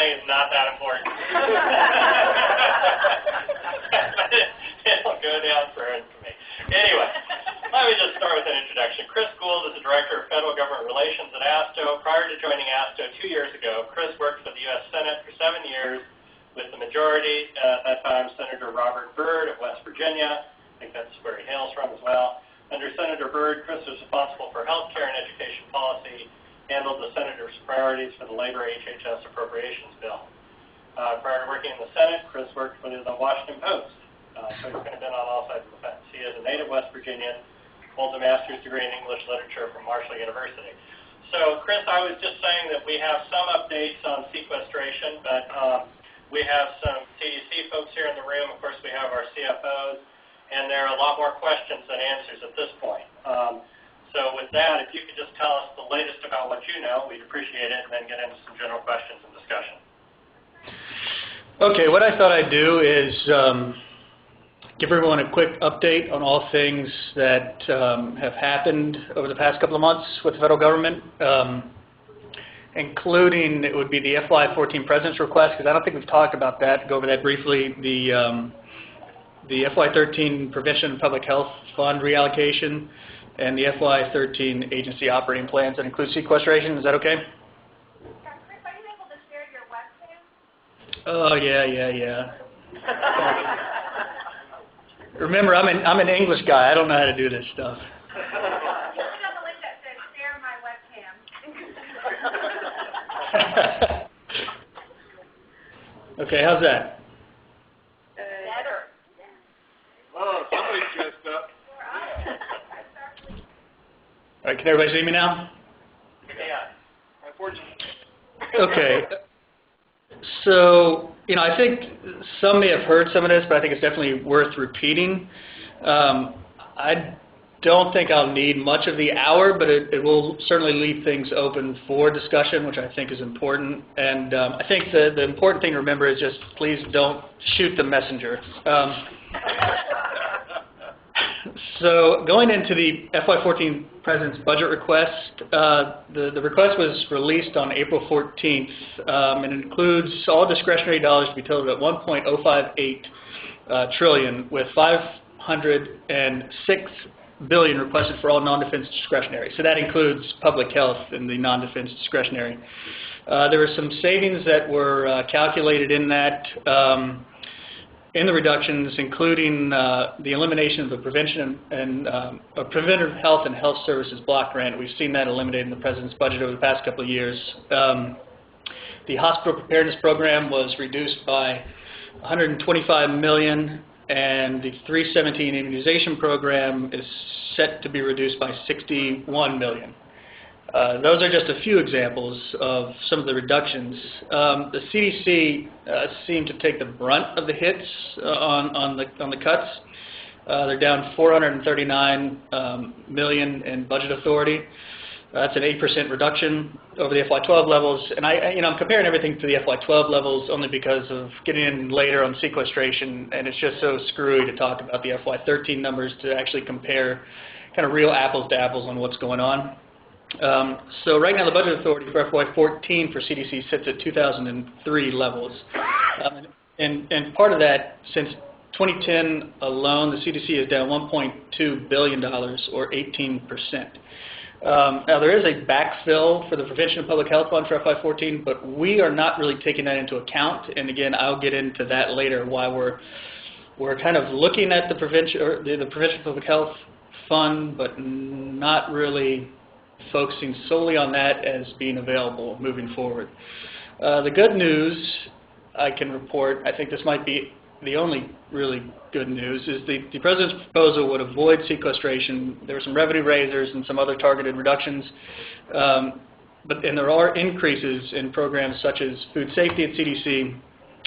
saying is not that important. It'll go down for infamy. Anyway, let me just start with an introduction. Chris Gould is the Director of Federal Government Relations at ASTHO. Prior to joining ASTHO 2 years ago, Chris worked for the U.S. Senate for 7 years with the majority, at that time, Senator Robert Byrd of West Virginia. I think that's where he hails from as well. Under Senator Byrd, Chris was responsible for health care and education policy, handled the Senator's priorities for the labor HHS appropriations bill. Prior to working in the Senate, Chris worked for the Washington Post, so he's kind of been on all sides of the fence. He is a native West Virginian, holds a master's degree in English literature from Marshall University. So, Chris, I was just saying that we have some updates on sequestration, but we have some CDC folks here in the room. Of course, we have our CFOs, and there are a lot more questions than answers at this point. So with that, if you could just tell us the latest about what you know, we'd appreciate it, and then get into some general questions and discussion. Okay, what I thought I'd do is give everyone a quick update on all things that have happened over the past couple of months with the federal government, including, it would be the FY14 President's Request, because I don't think we've talked about that. Go over that briefly. The FY13 Prevention and Public Health Fund reallocation, and the FY13 agency operating plans that include sequestration. Is that okay? Chris, are you able to share your webcam? Oh, yeah. Remember, I'm an English guy. I don't know how to do this stuff. Click on the link that says share my webcam. Okay, how's that? Better. Oh, somebody's messed up. All right, can everybody see me now? Yeah. Unfortunately. Okay. So, I think some may have heard some of this, but I think it's definitely worth repeating. I don't think I'll need much of the hour, but it will certainly leave things open for discussion, which I think is important. And I think the important thing to remember is just please don't shoot the messenger. So going into the FY14 President's Budget Request, the request was released on April 14th, and it includes all discretionary dollars to be totaled at $1.058 trillion, with $506 billion requested for all non-defense discretionary. So that includes public health and the non-defense discretionary. There were some savings that were calculated in that. In the reductions, including the elimination of the preventive health and health services block grant. We've seen that eliminated in the President's budget over the past couple of years. The hospital preparedness program was reduced by $125 million, and the 317 immunization program is set to be reduced by $61 million. Those are just a few examples of some of the reductions. The CDC seemed to take the brunt of the hits on the cuts. They're down $439 million in budget authority. That's an 8% reduction over the FY12 levels. And I'm comparing everything to the FY12 levels only because of getting in later on sequestration, and it's just so screwy to talk about the FY13 numbers to actually compare kind of real apples to apples on what's going on. So right now the budget authority for FY14 for CDC sits at 2003 levels. And part of that, since 2010 alone, the CDC is down $1.2 billion or 18%. Now there is a backfill for the Prevention and Public Health Fund for FY14, but we are not really taking that into account. And again, I'll get into that later, why we're kind of looking at the Prevention and Public Health Fund, but not really focusing solely on that as being available moving forward. The good news I can report, I think this might be the only really good news, is the President's proposal would avoid sequestration. There were some revenue raisers and some other targeted reductions, and there are increases in programs such as food safety at CDC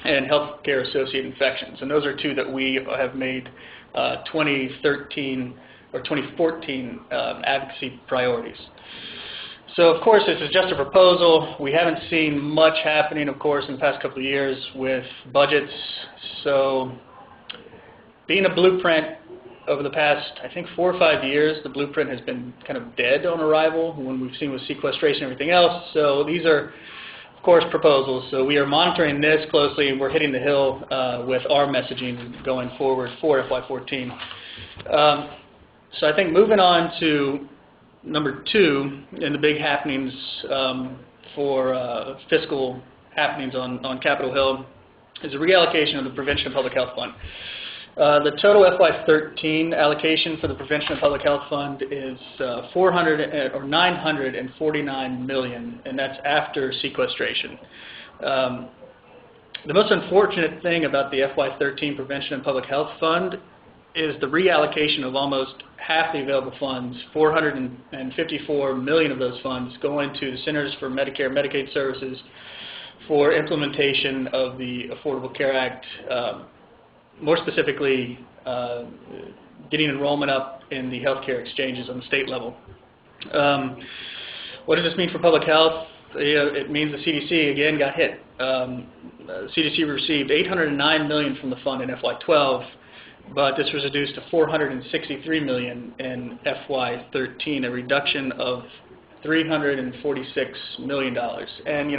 and healthcare associated infections, and those are two that we have made 2013 or 2014 advocacy priorities. So, of course, this is just a proposal. We haven't seen much happening, of course, in the past couple of years with budgets. So, being a blueprint over the past, I think, 4 or 5 years, the blueprint has been kind of dead on arrival when we've seen with sequestration and everything else. So, these are of course, proposals. So we are monitoring this closely, and we're hitting the hill with our messaging going forward for FY14. So I think moving on to number 2 in the big happenings for fiscal happenings on Capitol Hill is a reallocation of the Prevention of Public Health Fund. The total FY13 allocation for the Prevention of Public Health Fund is $949 million, and that's after sequestration. The most unfortunate thing about the FY13 Prevention and Public Health Fund is the reallocation of almost half the available funds, $454 million of those funds going to the Centers for Medicare and Medicaid Services for implementation of the Affordable Care Act, more specifically getting enrollment up in the healthcare exchanges on the state level. What does this mean for public health? It means the CDC again got hit. The CDC received $809 million from the fund in FY12, but this was reduced to $463 million in FY13, a reduction of $346 million. And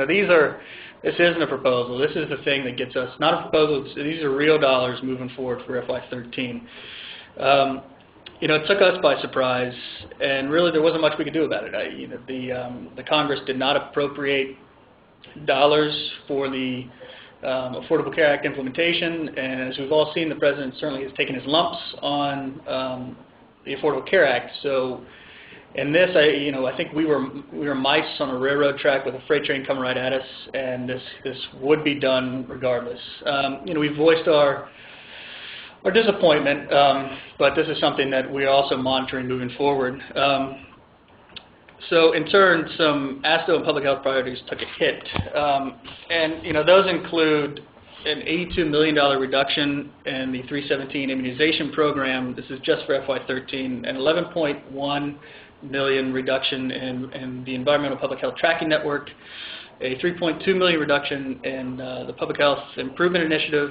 this isn't a proposal. This is the thing that gets us, not a proposal, these are real dollars moving forward for FY13. It took us by surprise, and really there wasn't much we could do about it. The Congress did not appropriate dollars for the Affordable Care Act implementation, and as we've all seen, the President certainly has taken his lumps on the Affordable Care Act. So in this, I think we were mice on a railroad track with a freight train coming right at us, and this would be done regardless. We voiced our disappointment, but this is something that we're also monitoring moving forward. So in turn, some ASTHO and public health priorities took a hit, and those include an $82 million reduction in the 317 immunization program. This is just for FY13, an $11.1 million reduction in the Environmental Public Health Tracking Network, a $3.2 million reduction in the Public Health Improvement Initiative.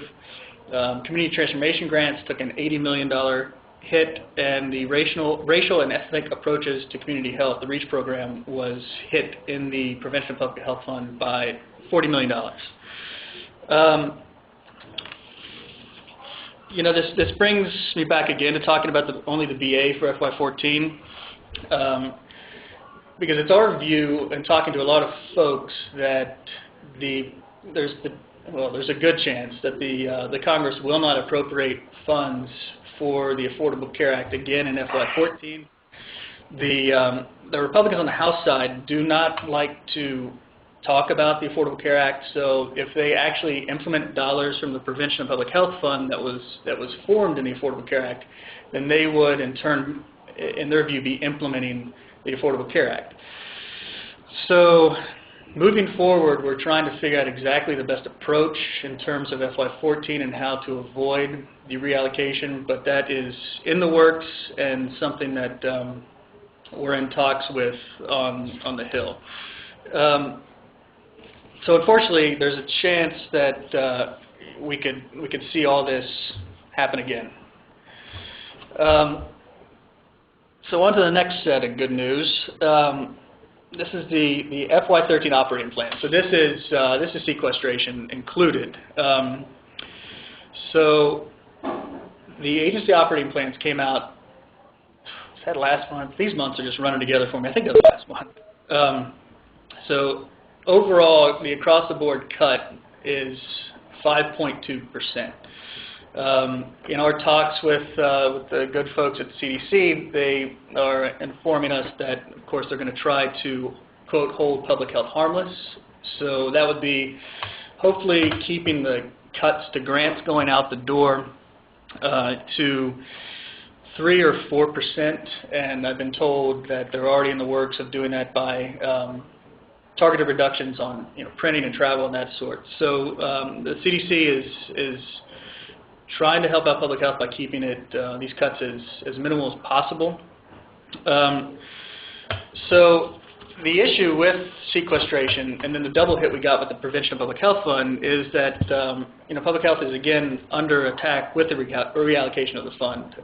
Community transformation grants took an $80 million hit, and the racial and ethnic approaches to community health, the REACH program, was hit in the Prevention of Public Health Fund by $40 million. This brings me back again to talking about only the BA for FY14, because it's our view, and talking to a lot of folks, that there's a good chance that the Congress will not appropriate funds for the Affordable Care Act again in FY14. The Republicans on the House side do not like to talk about the Affordable Care Act, so if they actually implement dollars from the Prevention of Public Health Fund that was formed in the Affordable Care Act, then they would in turn, in their view, be implementing the Affordable Care Act. So moving forward, we're trying to figure out exactly the best approach in terms of FY14 and how to avoid the reallocation, but that is in the works and something that we're in talks with on the Hill. So unfortunately, there's a chance that we could see all this happen again. So on to the next set of good news. This is the FY13 operating plan. So this is sequestration included. So the agency operating plans came out. Was that last month? These months are just running together for me. I think it was last month. So overall, the across-the-board cut is 5.2%. In our talks with the good folks at the CDC, they are informing us that, of course, they're going to try to, quote, hold public health harmless. So that would be hopefully keeping the cuts to grants going out the door to 3 or 4%, and I've been told that they're already in the works of doing that by targeted reductions on printing and travel and that sort. So the CDC is trying to help out public health by keeping these cuts as minimal as possible. So the issue with sequestration and then the double hit we got with the Prevention of Public Health Fund is that public health is again under attack with the reallocation of the fund.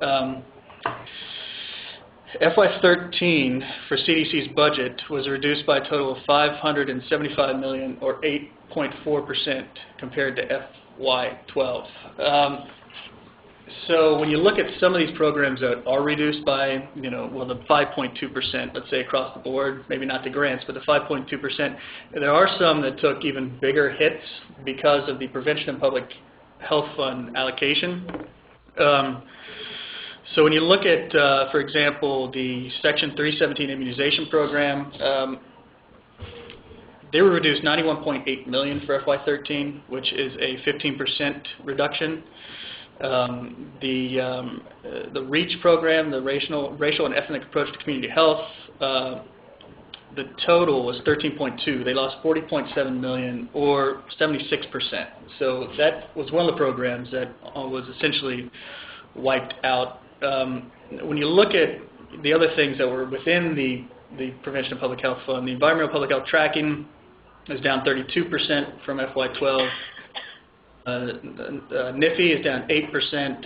FY13 for CDC's budget was reduced by a total of $575 million, or 8.4% compared to FY12. So when you look at some of these programs that are reduced by, well, the 5.2%, let's say across the board, maybe not the grants, but the 5.2%, there are some that took even bigger hits because of the Prevention and Public Health Fund allocation. So when you look at, for example, the Section 317 immunization program, they were reduced $91.8 million for FY13, which is a 15% reduction. The REACH program, the racial and ethnic approach to community health, the total was 13.2. They lost 40.7 million, or 76%. So that was one of the programs that was essentially wiped out. When you look at the other things that were within the Prevention and Public Health Fund, the environmental public health tracking is down 32% from FY12. NIFI is down 8%,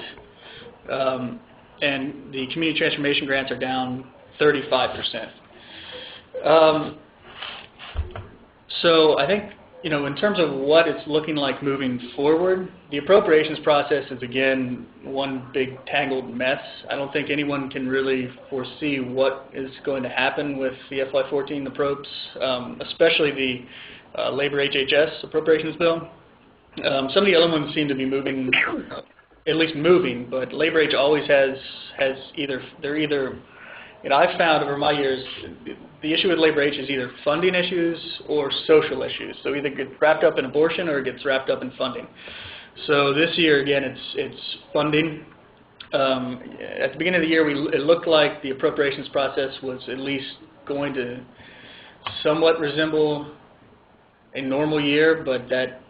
and the community transformation grants are down 35%. So I think, in terms of what it's looking like moving forward, the appropriations process is, again, one big tangled mess. I don't think anyone can really foresee what is going to happen with the FY14 approps, especially the labor HHS appropriations bill. Some of the other ones seem to be moving, at least moving, but labor H always has either, I've found over my years, the issue with labor H is either funding issues or social issues. So either it gets wrapped up in abortion or it gets wrapped up in funding. So this year, again, it's funding. At the beginning of the year, it looked like the appropriations process was at least going to somewhat resemble a normal year, but that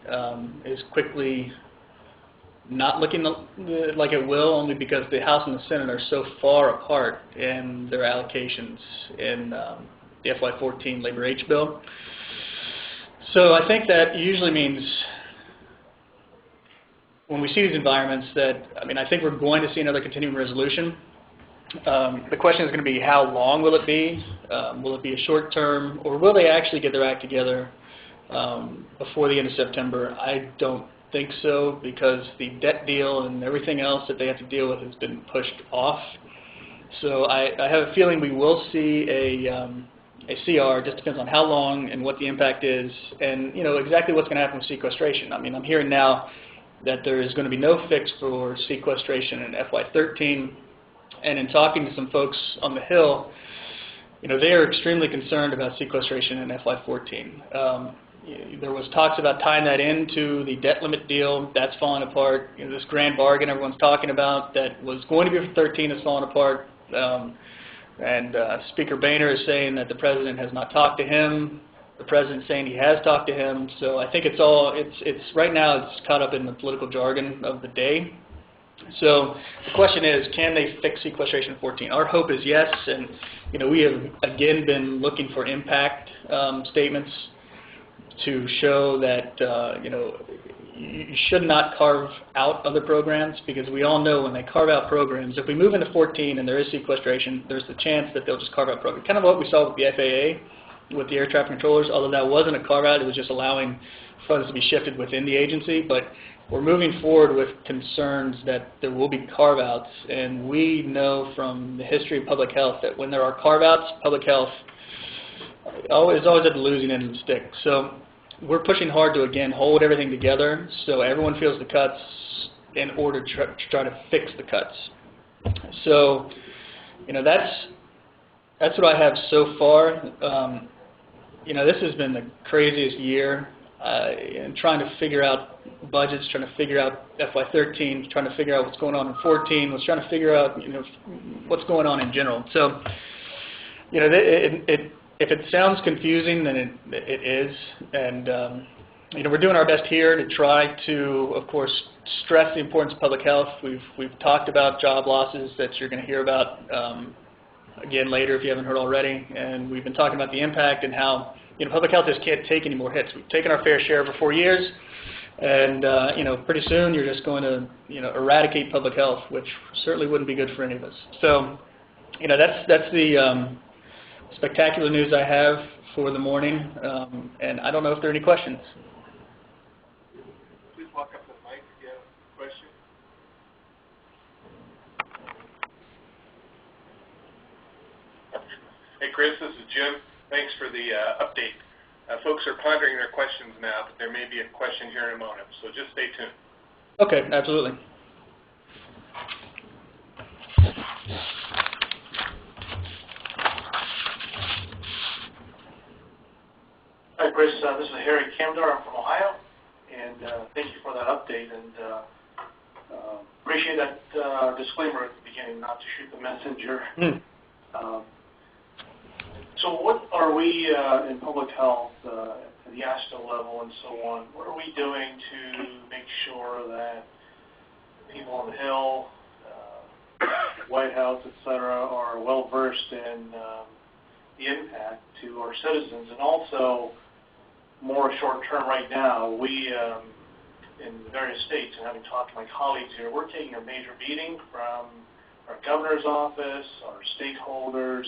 is quickly not looking like it will, only because the House and the Senate are so far apart in their allocations in the FY14 Labor H bill. So I think that usually means when we see these environments that, I think we're going to see another continuing resolution. The question is going to be, how long will it be? Will it be a short term, or will they actually get their act together before the end of September? I don't think so, because the debt deal and everything else that they have to deal with has been pushed off. So I have a feeling we will see a CR. It just depends on how long and what the impact is, and exactly what's going to happen with sequestration. I'm hearing now that there is going to be no fix for sequestration in FY13, and in talking to some folks on the Hill, they are extremely concerned about sequestration in FY14. There was talks about tying that into the debt limit deal. That's falling apart. This grand bargain everyone's talking about that was going to be for 13 is falling apart. And Speaker Boehner is saying that the President has not talked to him. The President's saying he has talked to him. So I think it's right now it's caught up in the political jargon of the day. So the question is, can they fix sequestration in 14? Our hope is yes, and we have again been looking for impact statements to show that you should not carve out other programs, because we all know when they carve out programs, if we move into 14 and there is sequestration, there's the chance that they'll just carve out programs. Kind of what we saw with the FAA, with the air traffic controllers, although that wasn't a carve out, it was just allowing funds to be shifted within the agency. But we're moving forward with concerns that there will be carve-outs, and we know from the history of public health that when there are carve-outs, public health is always at the losing end of the stick. So we're pushing hard to, again, hold everything together so everyone feels the cuts in order to try to fix the cuts. So, that's what I have so far. This has been the craziest year in trying to figure out budgets, trying to figure out FY13, trying to figure out what's going on in 14, was trying to figure out, what's going on in general. So, if it sounds confusing, then it is, and we're doing our best here to try to, of course, stress the importance of public health. We've talked about job losses that you're going to hear about again later if you haven't heard already, and we've been talking about the impact and how public health just can't take any more hits. We've taken our fair share over 4 years, and pretty soon you're just going to eradicate public health, which certainly wouldn't be good for any of us. So that's the spectacular news I have for the morning, and I don't know if there are any questions. Please walk up to the mic if you have a question. Hey, Chris, this is Jim. Thanks for the update. Folks are pondering their questions now, but there may be a question here in a moment, so just stay tuned. Okay, absolutely. Hi, Chris. This is Harry Camdar. I'm from Ohio, and thank you for that update. And appreciate that disclaimer at the beginning, not to shoot the messenger. So, what are we in public health at the ASTHO level and so on? What are we doing to make sure that people on the Hill, White House, et cetera, are well versed in the impact to our citizens, and also more short-term right now, we, in various states, and having talked to my colleagues here, we're taking a major beating from our governor's office, our stakeholders,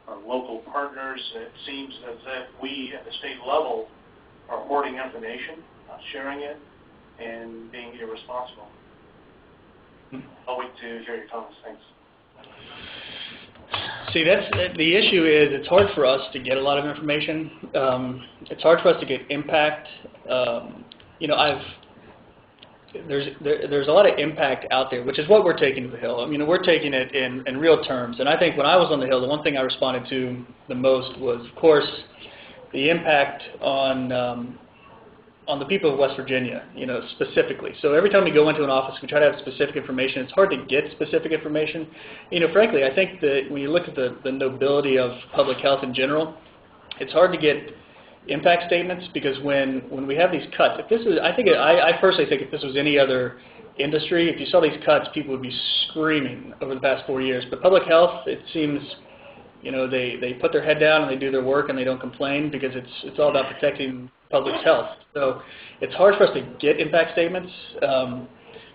our local partners. It seems as if we, at the state level, are hoarding information, not sharing it, and being irresponsible. I'll wait to hear your comments. Thanks. See, that's the issue. Is it's hard for us to get a lot of information. It's hard for us to get impact. There's a lot of impact out there, which is what we're taking to the Hill. I mean, we're taking it in real terms. And I think when I was on the Hill, the one thing I responded to the most was, of course, the impact on the people of West Virginia, specifically. So every time we go into an office, we try to have specific information. It's hard to get specific information. Frankly, I think that when you look at the nobility of public health in general, it's hard to get impact statements because when we have these cuts, I personally think if this was any other industry, if you saw these cuts, people would be screaming over the past 4 years. But public health, it seems, they put their head down and they do their work and they don't complain because it's all about protecting public's health. So it's hard for us to get impact statements,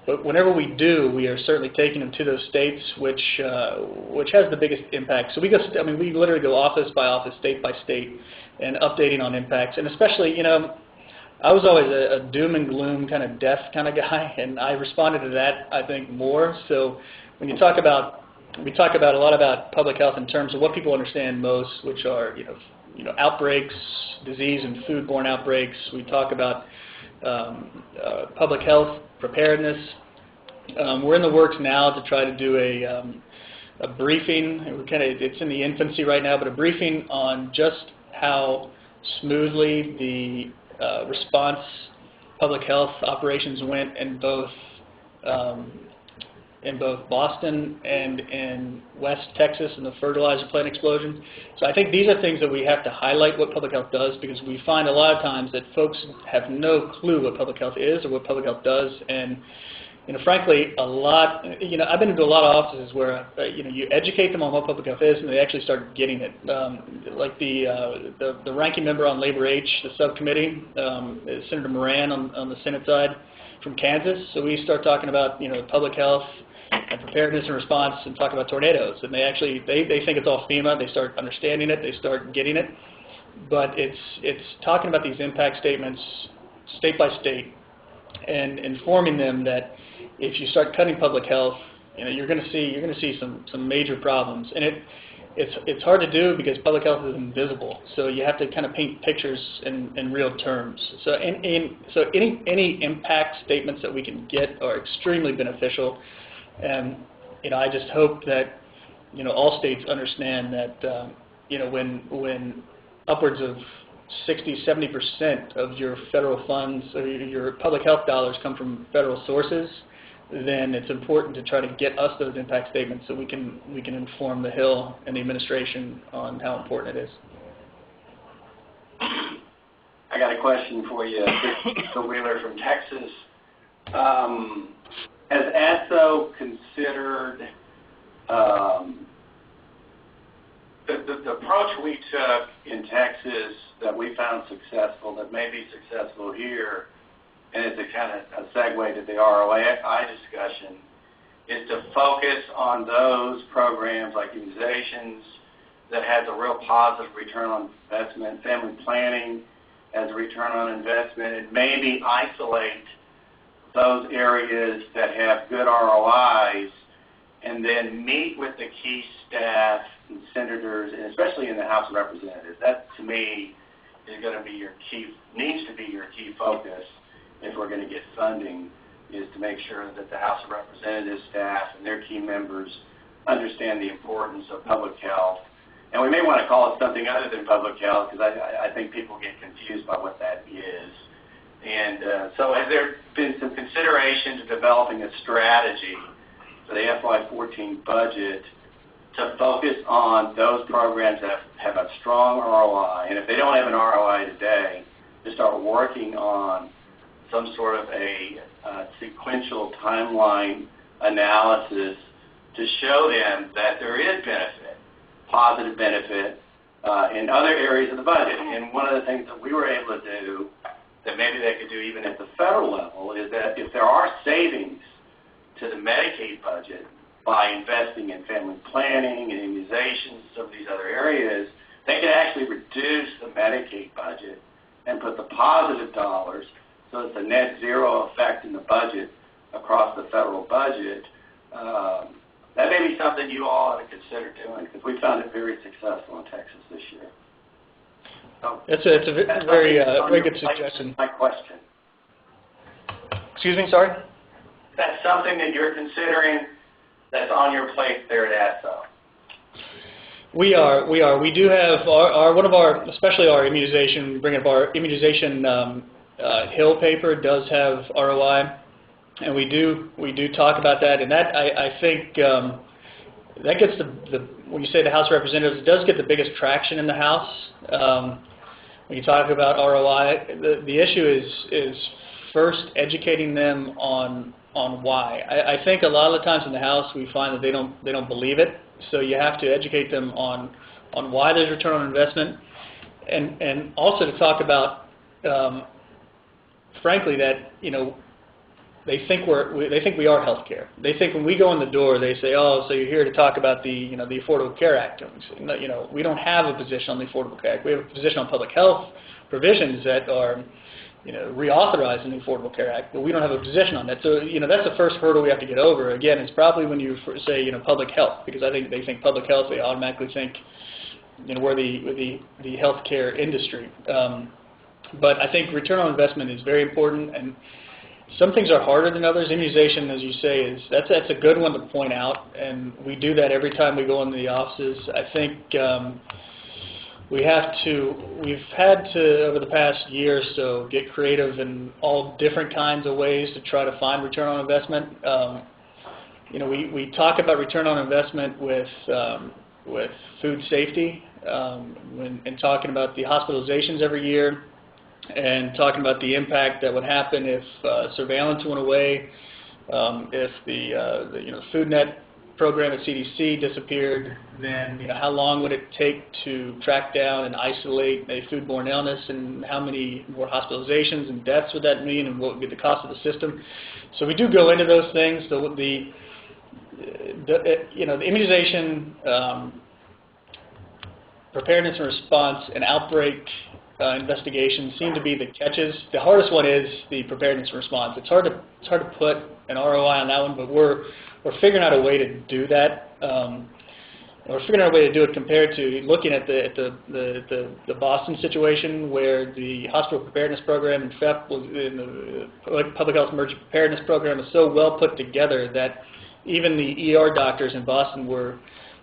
but whenever we do, we are certainly taking them to those states which has the biggest impact. So we literally go office by office, state by state, and updating on impacts. And especially, I was always a doom and gloom kind of death kind of guy, and I responded to that, I think, more. So when you talk about, we talk about a lot about public health in terms of what people understand most, which are, outbreaks, disease and foodborne outbreaks. We talk about public health preparedness. We're in the works now to try to do a briefing. It's in the infancy right now, but a briefing on just how smoothly the response public health operations went in both Boston and in West Texas in the fertilizer plant explosion. So I think these are things that we have to highlight what public health does, because we find a lot of times that folks have no clue what public health is or what public health does. And frankly, I've been into a lot of offices where you educate them on what public health is and they actually start getting it. Like the ranking member on Labor H, the subcommittee, is Senator Moran on the Senate side from Kansas. So we start talking about public health and preparedness and response and talk about tornadoes. And they think it's all FEMA. They start understanding it. They start getting it. But it's talking about these impact statements state by state and informing them that if you start cutting public health, you're going to see some major problems. And it's hard to do because public health is invisible. So you have to kind of paint pictures in real terms. So any impact statements that we can get are extremely beneficial. And I just hope that all states understand that when upwards of 60-70% of your federal funds or your public health dollars come from federal sources, then it's important to try to get us those impact statements so we can inform the Hill and the administration on how important it is. I got a question for you, Mr. Wheeler from Texas. Has ASTHO considered the approach we took in Texas that we found successful, that may be successful here, and it's a kind of a segue to the ROI discussion, is to focus on those programs like immunizations that has a real positive return on investment, family planning has a return on investment, and maybe isolate those areas that have good ROIs, and then meet with the key staff and senators, and especially in the House of Representatives. That, to me, is going to be needs to be your key focus if we're going to get funding, is to make sure that the House of Representatives staff and their key members understand the importance of public health. And we may want to call it something other than public health, because I think people get confused by what that is. And so has there been some consideration to developing a strategy for the FY14 budget to focus on those programs that have a strong ROI, and if they don't have an ROI today, to start working on some sort of a sequential timeline analysis to show them that there is benefit, positive benefit, in other areas of the budget. And one of the things that we were able to do that maybe they could do even at the federal level is that if there are savings to the Medicaid budget by investing in family planning and immunizations, some of these other areas, they can actually reduce the Medicaid budget and put the positive dollars, so it's a net zero effect in the budget across the federal budget. That may be something you all ought to consider doing, because we found it very successful in Texas this year. So It's a very good suggestion. My question. Excuse me, sorry? That's something that you're considering that's on your plate there at ASTHO. We are. We do have one of our, especially our immunization, bring up our immunization Hill paper does have ROI, and we do talk about that, and that I think that gets when you say the House of Representatives, it does get the biggest traction in the House. When you talk about ROI, the issue is first educating them on why. I think a lot of the times in the House we find that they don't believe it. So you have to educate them on why there's return on investment, and also to talk about, frankly, that they think we are healthcare. They think when we go in the door, they say, oh, so you're here to talk about the Affordable Care Act. We don't have a position on the Affordable Care Act. We have a position on public health provisions that are reauthorizing the Affordable Care Act, but we don't have a position on that. So, that's the first hurdle we have to get over. Again, it's probably when you say, public health, because I think they think public health, they automatically think, we're the healthcare industry. But I think return on investment is very important, and some things are harder than others. Immunization, as you say, that's a good one to point out, and we do that every time we go into the offices. I think we've had to, over the past year or so, get creative in all different kinds of ways to try to find return on investment. We talk about return on investment with food safety, and talking about the hospitalizations every year, and talking about the impact that would happen if surveillance went away, if the Food Net program at CDC disappeared, then how long would it take to track down and isolate a foodborne illness, and how many more hospitalizations and deaths would that mean, and what would be the cost of the system? So we do go into those things. The immunization, preparedness and response, and outbreak investigations seem to be the catches. The hardest one is the preparedness and response. It's hard to put an ROI on that one, but we're figuring out a way to do that. We're figuring out a way to do it compared to looking at the Boston situation, where the hospital preparedness program and PHEP was in the Public Health Emergency Preparedness Program is so well put together that even the ER doctors in Boston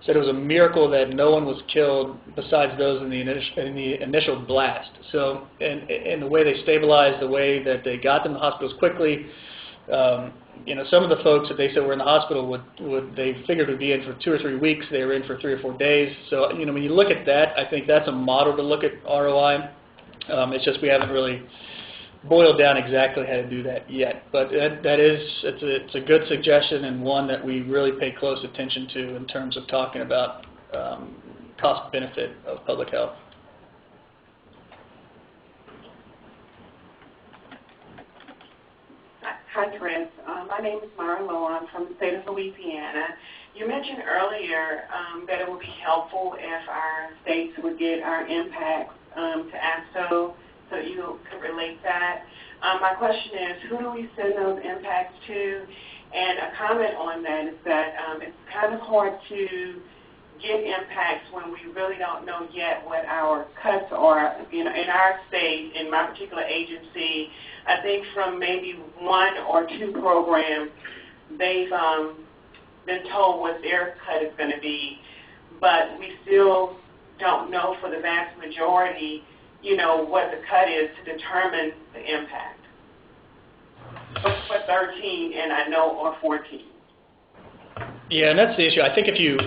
said it was a miracle that no one was killed besides those in the initial blast. So, in the way they stabilized, the way that they got them to hospitals quickly. Some of the folks that they said were in the hospital they figured would be in for 2 or 3 weeks. They were in for 3 or 4 days. So, when you look at that, I think that's a model to look at ROI. It's just we haven't really boiled down exactly how to do that yet. But it's a good suggestion, and one that we really pay close attention to in terms of talking about cost benefit of public health. Hi, Chris. My name is Marlo. I'm from the state of Louisiana. You mentioned earlier that it would be helpful if our states would get our impacts to ASTHO, so you could relate that. My question is, who do we send those impacts to? And a comment on that is that it's kind of hard to get impacts when we really don't know yet what our cuts are. You know, in our state, in my particular agency, I think from maybe 1 or 2 programs, they've been told what their cut is going to be, but we still don't know for the vast majority, you know, what the cut is to determine the impact. For 13, and I know, or 14. Yeah, and that's the issue. I think if you,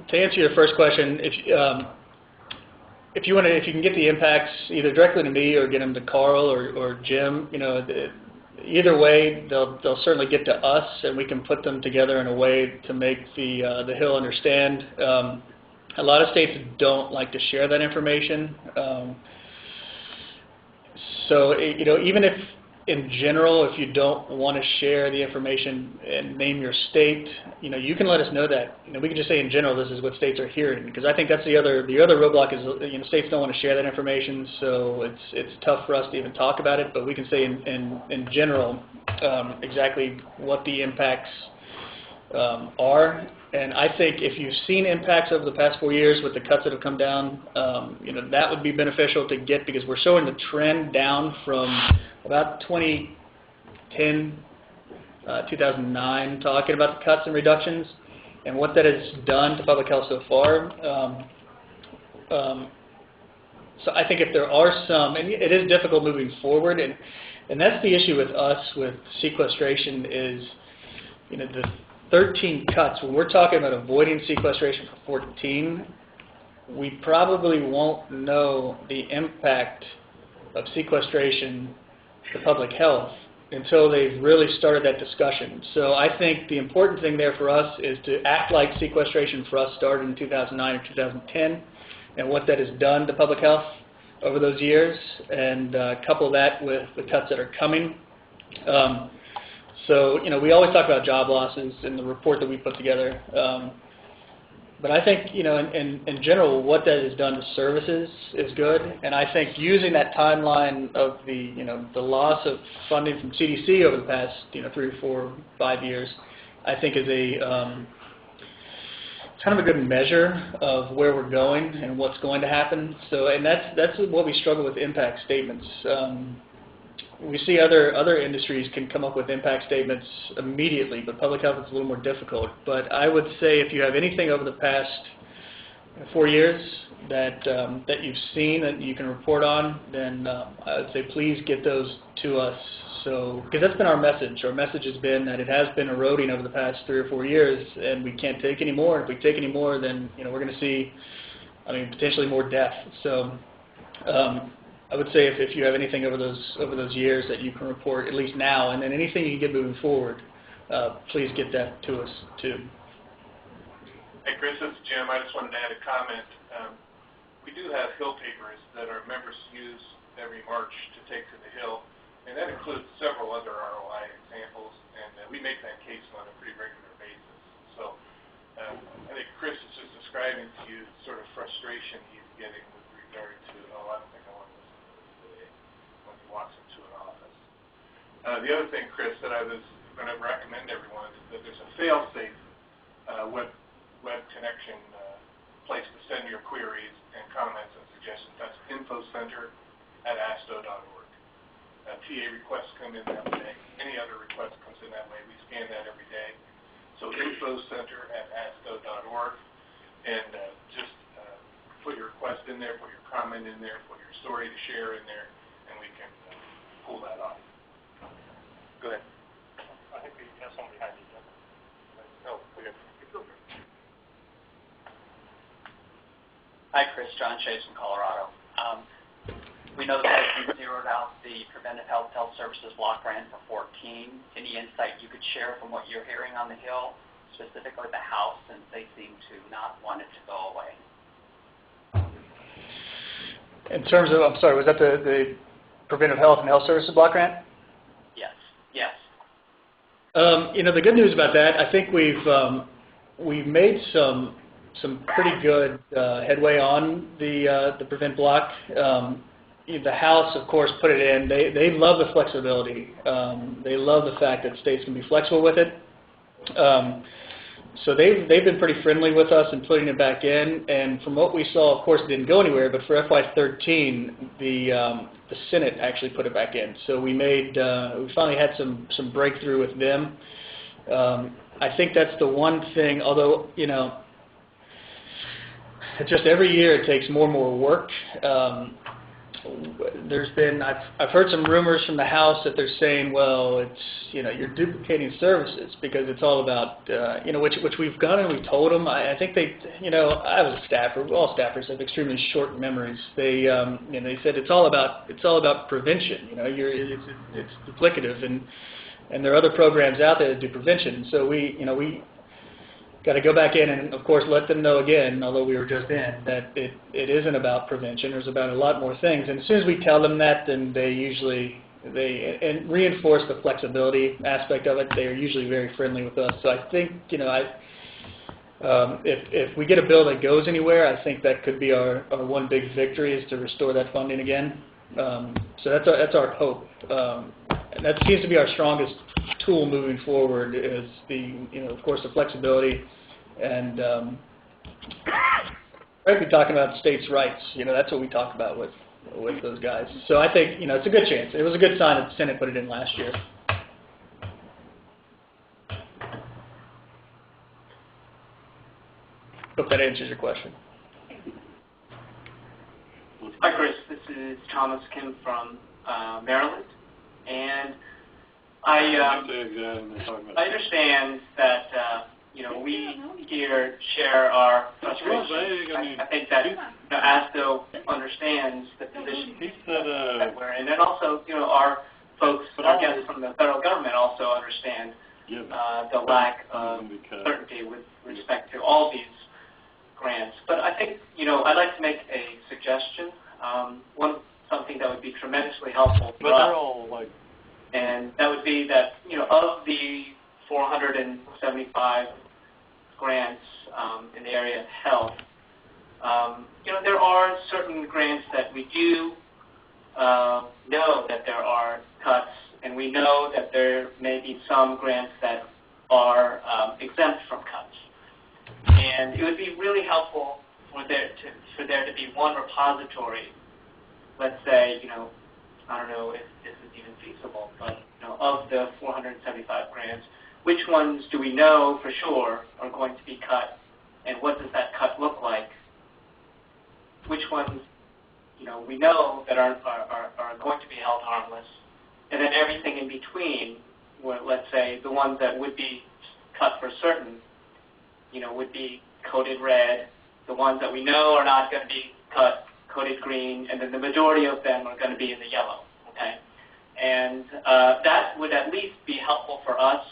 to answer your first question, if you can get the impacts either directly to me or get them to Carl or Jim, you know, either way, they'll certainly get to us, and we can put them together in a way to make the Hill understand. A lot of states don't like to share that information. So, you know, even if in general, if you don't want to share the information and name your state, you know, you can let us know that. You know, we can just say in general, this is what states are hearing, because I think that's the other roadblock is, you know, states don't want to share that information, so it's tough for us to even talk about it. But we can say in general exactly what the impacts are. And I think if you've seen impacts over the past 4 years with the cuts that have come down, you know, that would be beneficial to get, because we're showing the trend down from about 2010, 2009, talking about the cuts and reductions and what that has done to public health so far. So I think if there are some, and it is difficult moving forward, and that's the issue with us with sequestration is, you know, the 13 cuts, when we're talking about avoiding sequestration for 14, we probably won't know the impact of sequestration to public health until they've really started that discussion. So I think the important thing there for us is to act like sequestration for us started in 2009 or 2010 and what that has done to public health over those years, and couple that with the cuts that are coming. So, you know, we always talk about job losses in the report that we put together. But I think, you know, in general, what that has done to services is good. And I think using that timeline of the, you know, the loss of funding from CDC over the past, you know, 3 or 4, 5 years, I think is a kind of a good measure of where we're going and what's going to happen. So, and that's what we struggle with impact statements. We see other industries can come up with impact statements immediately, but public health is a little more difficult. But I would say if you have anything over the past 4 years that you've seen that you can report on, then I would say please get those to us. So, because that's been our message. Our message has been that it has been eroding over the past 3 or 4 years, and we can't take any more. If we take any more, then, you know, we're going to see, I mean, potentially more death. So. I would say if you have anything over those years that you can report, at least now, and then anything you can get moving forward, please get that to us too. Hey Chris, this is Jim. I just wanted to add a comment. We do have Hill papers that our members use every March to take to the Hill, and that includes several other ROI examples, and we make that case on a pretty regular basis. So I think Chris is just describing to you the sort of frustration he's getting with regard to, I don't think I want to listen to this today, when he walks into an office. The other thing, Chris, that I was going to recommend everyone is that there's a fail-safe web connection place to send your queries and comments and suggestions. That's infocenter@astho.org. TA requests come in that way. Any other request comes in that way. We scan that every day. So infocenter@astho.org, and just put your request in there, put your comment in there, put your story to share in there, and we can pull that off. Go ahead. I think we have someone behind you. No, we have. Hi, Chris. John Chase from Colorado. We know that you zeroed out the Preventive Health Services block grant for 14. Any insight you could share from what you're hearing on the Hill, specifically the House, since they seem to not want it to go away? In terms of, I'm sorry, was that the Preventive Health and Health Services block grant? Yes. Yes. The good news about that, I think we've made some pretty good headway on the prevent block. The House, of course, put it in. They love the flexibility. They love the fact that states can be flexible with it. So they've been pretty friendly with us in putting it back in. And from what we saw, of course, it didn't go anywhere. But for FY13, the Senate actually put it back in. So we finally had some breakthrough with them. I think that's the one thing. Although just every year it takes more and more work. I've heard some rumors from the House that they're saying, well, it's you're duplicating services because it's all about which we've done and we've told them. I think they I was a staffer. All staffers have extremely short memories. They said it's all about prevention. It's duplicative and there are other programs out there that do prevention. So we got to go back in and, of course, let them know again, although we were just in, that it isn't about prevention. There's about a lot more things. And as soon as we tell them that, then they reinforce the flexibility aspect of it. They are usually very friendly with us. So I think, if we get a bill that goes anywhere, I think that could be our one big victory is to restore that funding again. So that's our hope. And that seems to be our strongest tool moving forward is of course, the flexibility and frankly talking about states' rights. That's what we talk about with those guys. So I think, it's a good chance. It was a good sign that the Senate put it in last year. Hope that answers your question. Hi, Chris. This is Thomas Kim from Maryland. And I understand that we here share our frustration. I think that ASTHO understands the position that we're in, and also our folks, our guests from the federal government, also understand the lack of certainty with respect to all these grants. But I think I'd like to make a suggestion. Something that would be tremendously helpful for us. And that would be that, of the 475 grants in the area of health, there are certain grants that we do know that there are cuts, and we know that there may be some grants that are exempt from cuts. And it would be really helpful for there to be one repository. Let's say, I don't know if this is even feasible, but of the 475 grants, which ones do we know for sure are going to be cut, and what does that cut look like? Which ones, we know that are going to be held harmless, and then everything in between, where let's say the ones that would be cut for certain, would be coded red. The ones that we know are not going to be cut, coded green, and then the majority of them are going to be in the yellow. Okay, and that would at least be helpful for us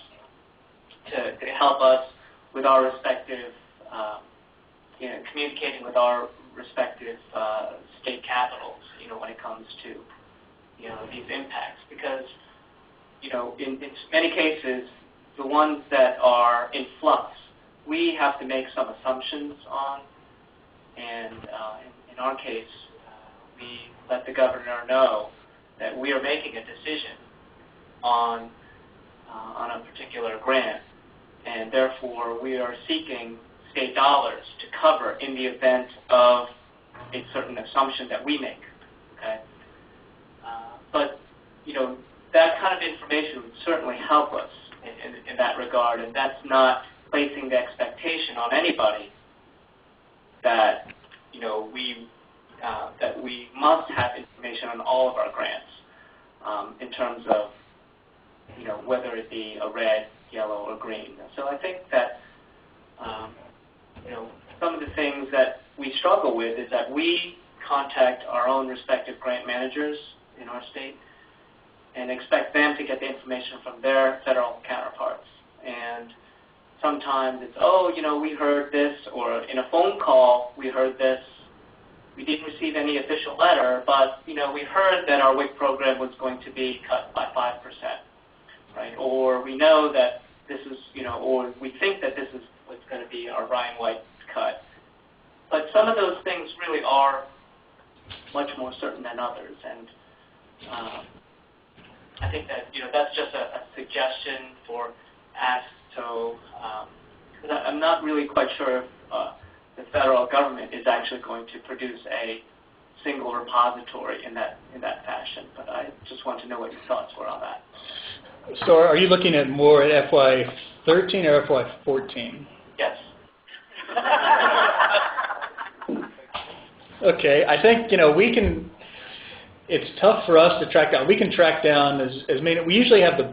to help us with our respective, communicating with our respective state capitals, when it comes to, these impacts. Because, in many cases, the ones that are in flux, we have to make some assumptions on, and in our case, we let the governor know that we are making a decision on a particular grant, and therefore we are seeking state dollars to cover in the event of a certain assumption that we make. Okay, but that kind of information would certainly help us in that regard, and that's not placing the expectation on anybody that that we must have information on all of our grants in terms of whether it be a red, yellow, or green. So I think that some of the things that we struggle with is that we contact our own respective grant managers in our state and expect them to get the information from their federal counterparts. And sometimes it's, we heard this, or in a phone call, we heard this. We didn't receive any official letter, but, we heard that our WIC program was going to be cut by 5%. right? Or we know that this is, or we think that this is what's going to be our Ryan White cut. But some of those things really are much more certain than others, and I think that that's just a suggestion for ASTHO, because I'm not really quite sure if the federal government is actually going to produce a single repository in that fashion. But I just want to know what your thoughts were on that. So are you looking at more at FY13 or FY14? Yes. Okay, I think we can. It's tough for us to track down. We can track down as many. We usually have the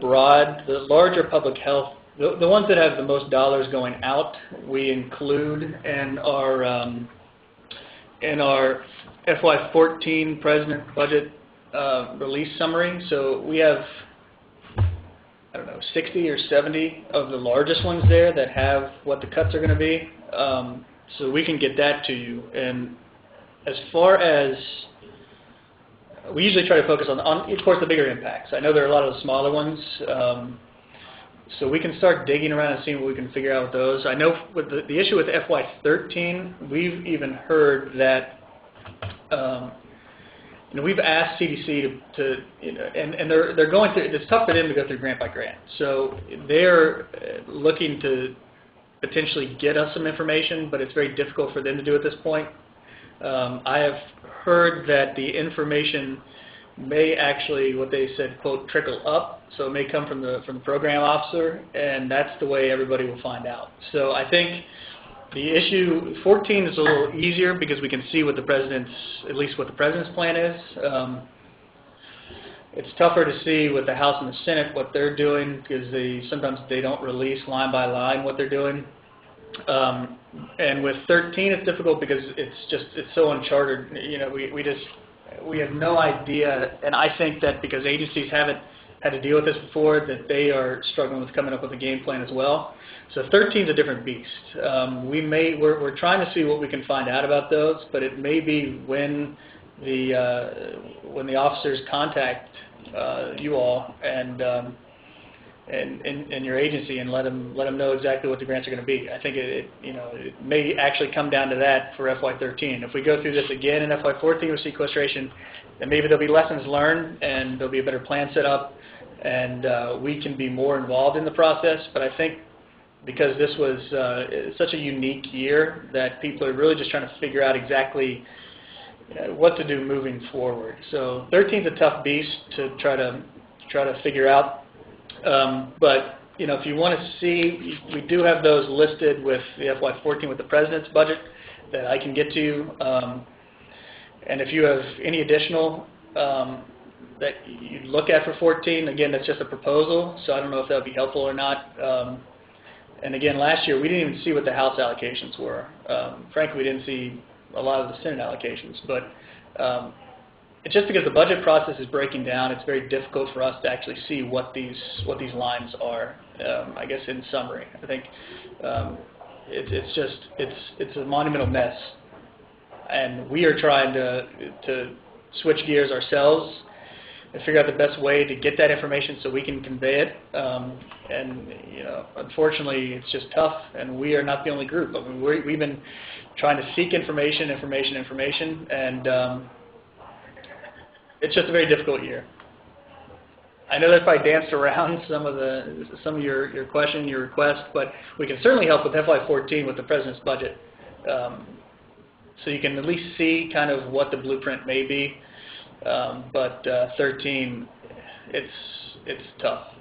larger public health, the ones that have the most dollars going out. We include in our FY14 President Budget release summary. So we have, I don't know, 60 or 70 of the largest ones there that have what the cuts are going to be. So we can get that to you. And as far as, we usually try to focus on, of course, the bigger impacts. I know there are a lot of the smaller ones. So we can start digging around and seeing what we can figure out with those. I know with the issue with FY13, we've even heard that we've asked CDC to and they're going through. It's tough for them to go through grant by grant. So they're looking to potentially get us some information, but it's very difficult for them to do at this point. I have heard that the information may actually, what they said, quote, trickle up. So it may come from the program officer, and that's the way everybody will find out. So I think the issue 14 is a little easier because we can see what the president's, at least what the president's plan is. It's tougher to see with the House and the Senate what they're doing because sometimes they don't release line by line what they're doing. And with 13, it's difficult because it's so uncharted. We have no idea, and I think that because agencies haven't had to deal with this before, that they are struggling with coming up with a game plan as well. So 13 is a different beast. We're trying to see what we can find out about those, but it may be when the officers contact you all and your agency and let them know exactly what the grants are going to be. I think it may actually come down to that for FY13. If we go through this again in FY14 with sequestration, then maybe there'll be lessons learned and there'll be a better plan set up, and we can be more involved in the process. But I think because this was such a unique year that people are really just trying to figure out exactly what to do moving forward. So 13 is a tough beast to try to figure out. But if you want to see, we do have those listed with the FY14 with the President's budget that I can get to you. And if you have any additional that you look at for 14, again, that's just a proposal, so I don't know if that would be helpful or not. And again, last year we didn't even see what the House allocations were. Frankly, we didn't see a lot of the Senate allocations, but it's just because the budget process is breaking down, it's very difficult for us to actually see what these lines are. I guess in summary, I think it's a monumental mess, and we are trying to switch gears ourselves and figure out the best way to get that information so we can convey it. And unfortunately, it's just tough, and we are not the only group. I mean, we've been trying to seek information, and it's just a very difficult year. I know that if I danced around some of your question, your request, but we can certainly help with FY14 with the President's budget, so you can at least see kind of what the blueprint may be. But 13, it's tough.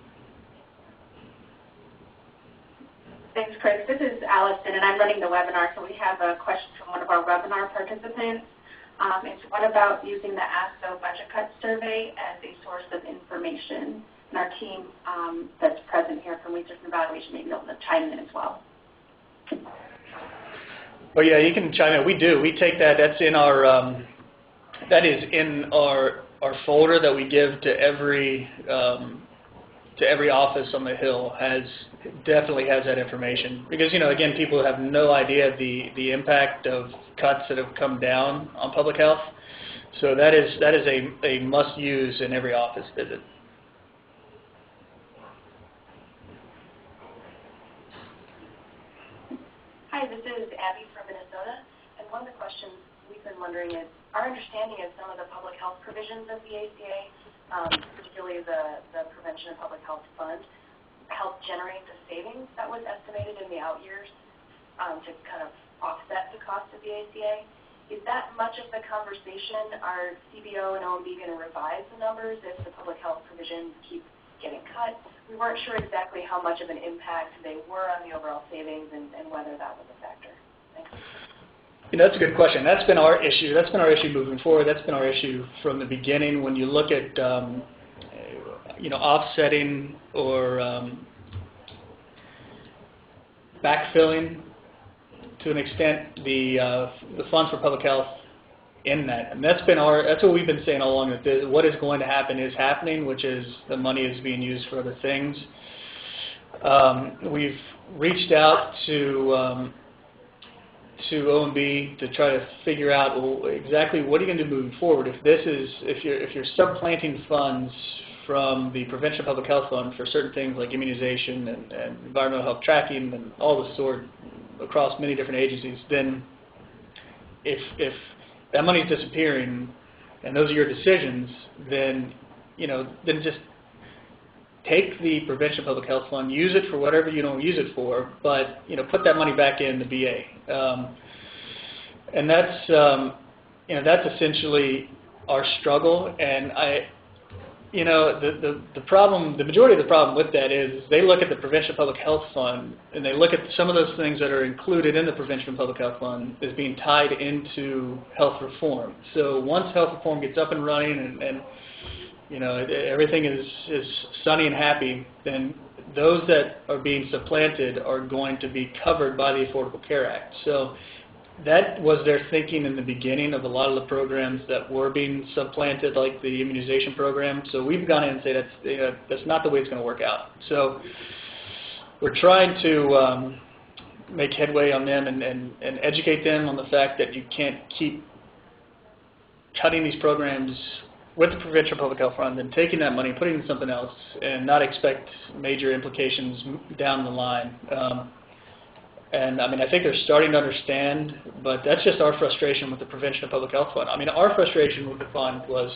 Thanks, Chris. This is Allison, and I'm running the webinar, so we have a question from one of our webinar participants. It's what about using the ASTHO budget cut survey as a source of information? And our team that's present here from Research and Evaluation may be able to chime in as well. Well, yeah, you can chime in. We do. We take that. That's in our. That is in our folder that we give to every office on the Hill. Definitely has that information, because again, people have no idea the impact of cuts that have come down on public health. So that is a must use in every office visit. one of the questions we've been wondering is, our understanding is some of the public health provisions of the ACA, particularly the Prevention and Public Health Fund, helped generate the savings that was estimated in the out years to kind of offset the cost of the ACA. Is that much of the conversation? Are CBO and OMB going to revise the numbers if the public health provisions keep getting cut? We weren't sure exactly how much of an impact they were on the overall savings and whether that was a factor. Thanks. You know, that's a good question. That's been our issue. That's been our issue moving forward. That's been our issue from the beginning. When you look at, you know, offsetting or backfilling to an extent the funds for public health in that, and that's what we've been saying all along. That what is going to happen is happening, which is the money is being used for other things. We've reached out to OMB to try to figure out, well, exactly what are you going to do moving forward if you're supplanting funds from the Prevention of Public Health Fund for certain things like immunization and environmental health tracking and all the sort across many different agencies. Then if that money is disappearing and those are your decisions, then then just take the Prevention of Public Health Fund, use it for whatever you don't use it for, but put that money back in the VA. And that's that's essentially our struggle. And the problem, the majority of the problem with that is they look at the Prevention of Public Health Fund and they look at some of those things that are included in the Prevention of Public Health Fund as being tied into health reform. So once health reform gets up and running and everything is sunny and happy, then those that are being supplanted are going to be covered by the Affordable Care Act. So that was their thinking in the beginning of a lot of the programs that were being supplanted, like the immunization program. So we've gone in and said that's not the way it's going to work out. So we're trying to make headway on them and educate them on the fact that you can't keep cutting these programs with the Prevention of Public Health Fund and taking that money, putting it in something else, and not expect major implications down the line. And I mean, I think they're starting to understand, but that's just our frustration with the Prevention of Public Health Fund. I mean, our frustration with the fund was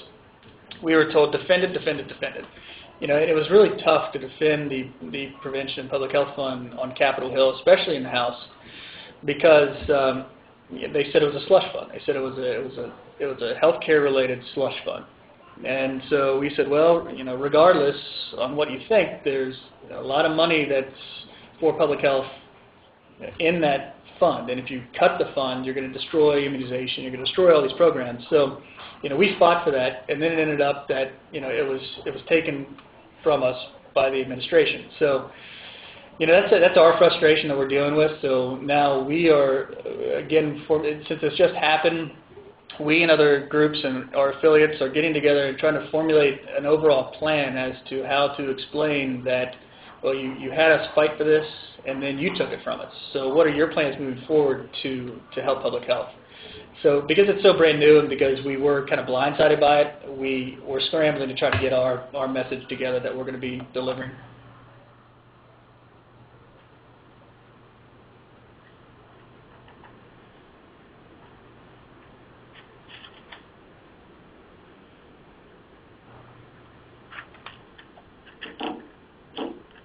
we were told defend it, defend it, defend it. And it was really tough to defend the Prevention of Public Health Fund on Capitol Hill, especially in the House, because they said it was a slush fund. They said it was a healthcare related slush fund. And so we said, well, regardless on what you think, there's a lot of money that's for public health in that fund. And if you cut the fund, you're going to destroy immunization, you're going to destroy all these programs. So, we fought for that, and then it ended up that, it was taken from us by the administration. So, that's our frustration that we're dealing with. So now we are, again, since it's just happened, we and other groups and our affiliates are getting together and trying to formulate an overall plan as to how to explain that, well, you had us fight for this, and then you took it from us. So what are your plans moving forward to help public health? So because it's so brand new and because we were kind of blindsided by it, we were scrambling to try to get our message together that we're going to be delivering.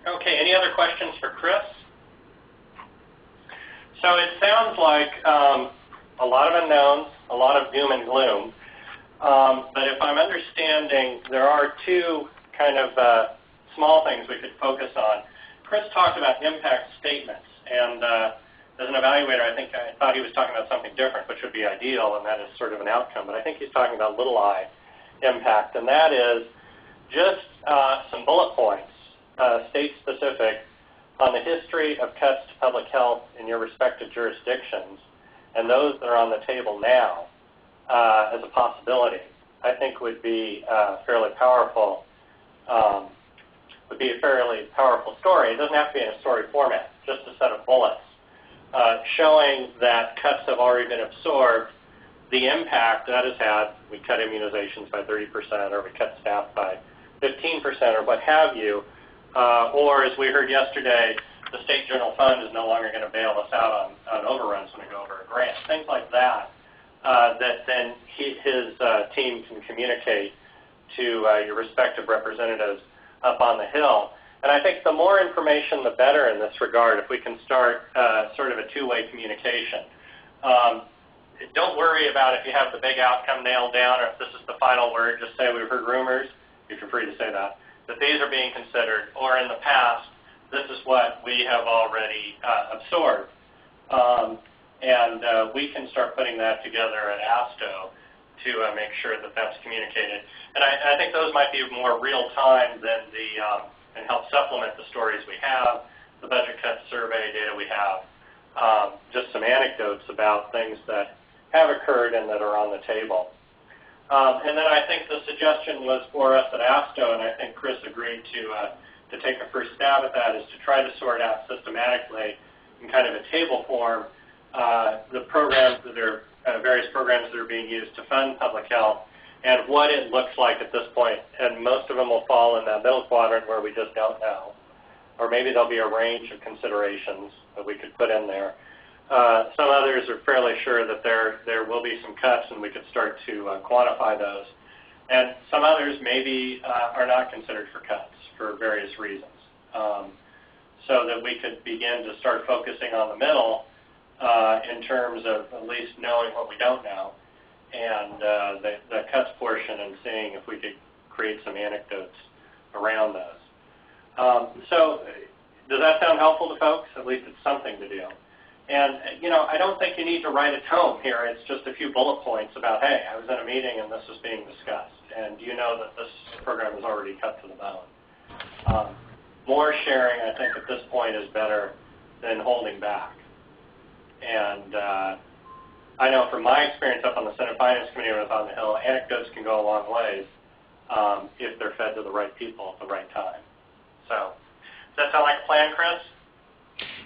Okay, any other questions for Chris? So it sounds like a lot of unknowns, a lot of doom and gloom, but if I'm understanding, there are two kind of small things we could focus on. Chris talked about impact statements, and as an evaluator, I thought he was talking about something different, which would be ideal, and that is sort of an outcome, but I think he's talking about little I impact, and that is just some bullet points, state-specific, on the history of cuts to public health in your respective jurisdictions, and those that are on the table now as a possibility, I think would be fairly powerful. Would be a fairly powerful story. It doesn't have to be in a story format, just a set of bullets showing that cuts have already been absorbed, the impact that has had. We cut immunizations by 30%, or we cut staff by 15%, or what have you. Or, as we heard yesterday, the state general fund is no longer going to bail us out on overruns when we go over a grant. Things like that, that then his team can communicate to your respective representatives up on the Hill. And I think the more information, the better in this regard, if we can start sort of a two-way communication. Don't worry about if you have the big outcome nailed down or if this is the final word. Just say we've heard rumors, if you're free to say that these are being considered, or in the past, this is what we have already absorbed. And we can start putting that together at ASTHO to make sure that that's communicated. And I think those might be more real-time than and help supplement the stories we have, the budget cut survey data we have, just some anecdotes about things that have occurred and that are on the table. And then I think the suggestion was for us at ASTHO, and I think Chris agreed to take a first stab at that, is to try to sort out systematically in kind of a table form the programs that are, various programs that are being used to fund public health and what it looks like at this point. And most of them will fall in that middle quadrant where we just don't know. Or maybe there'll be a range of considerations that we could put in there. Some others are fairly sure that there will be some cuts and we could start to quantify those. And some others maybe are not considered for cuts for various reasons. So that we could begin to start focusing on the middle in terms of at least knowing what we don't know and the cuts portion and seeing if we could create some anecdotes around those. So does that sound helpful to folks? At least it's something to do. And, you know, I don't think you need to write a tome here. It's just a few bullet points about, hey, I was in a meeting and this was being discussed. And you know that this program is already cut to the bone. More sharing, I think, at this point is better than holding back. And I know from my experience up on the Senate Finance Committee when I was on the Hill, anecdotes can go a long ways if they're fed to the right people at the right time. So, does that sound like a plan, Chris?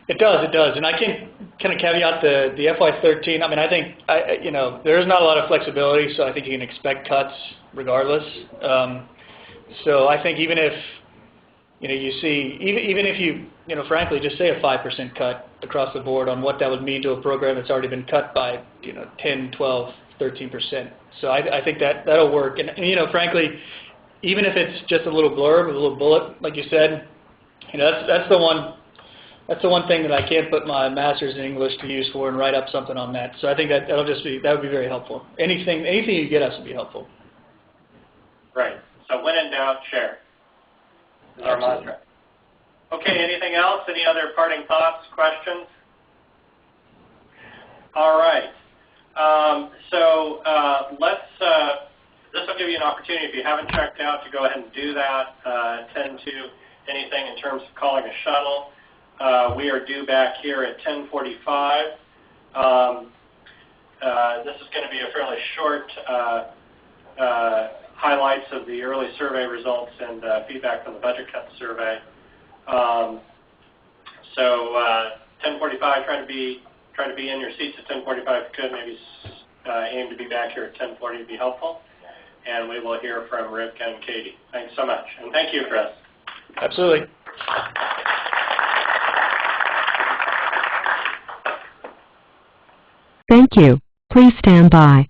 It does, and I can kind of caveat the FY13. I mean, I think you know, there is not a lot of flexibility, so I think you can expect cuts regardless. So I think even if you see, even if you know, frankly, just say a 5% cut across the board on what that would mean to a program that's already been cut by 10, 12, 13%. So I think that'll work, and you know, frankly, even if it's just a little blurb, a little bullet, like you said, you know, that's the one thing that I can't put my master's in English to use for and write up something on that. So I think that would be very helpful. Anything you get us would be helpful. Right. So when in doubt, share. Is our mantra. Okay. Anything else? Any other parting thoughts, questions? All right. This will give you an opportunity, if you haven't checked out, to go ahead and do that. Attend to anything in terms of calling a shuttle. We are due back here at 10:45. This is going to be a fairly short highlights of the early survey results and feedback from the budget cut survey. 10:45. Try to be in your seats at 10:45 if you could. Maybe aim to be back here at 10:40 would be helpful. And we will hear from Rivka and Katie. Thanks so much, and thank you, Chris. Absolutely. Thank you. Please stand by.